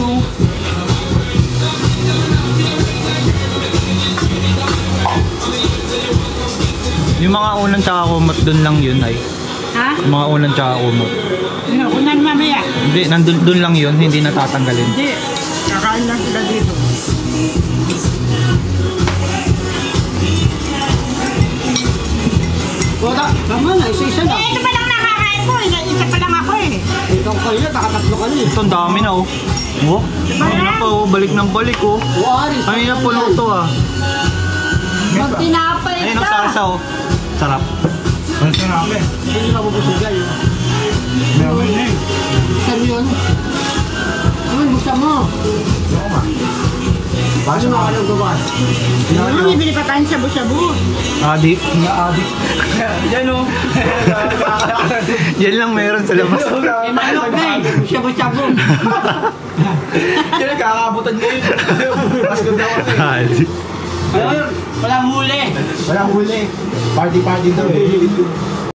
oh. Yung mga unang tsaka kumot doon lang yun ay. Ha? Yung mga unang tsaka kumot. Unan mamaya. Hindi, nandun doon lang yun, hindi natatanggalin. Hindi. Kakain lang sila dito. Wala, tama na, isa-isa lang. Ito pa lang nakakain ko. Isa pa lang ako eh. Ito ang kanina, nakatatlo ka na eh. Ito, ang dami na oh. Oh, kanina pa oh, balik ng balik oh. Aris. Kanina puno to ah. Magtinapay Ayun ang ka. sarsa oh. Sarap. Ang sarap eh. Hindi na mabusog yan. Meron eh. Saan yun? Ano, buksan mo. Oo nga. Paano na ka nang gawa? Ano, bibili pa tayong shabu-shabu. Adik. Adik. Yan oh. Yan lang meron sa labas. Eh, manok na eh. Shabu-shabu. Yan, kakabutan ko yun. Pasko daw ako eh. Adik. Ayun, walang huli. Walang huli. Party-party daw eh.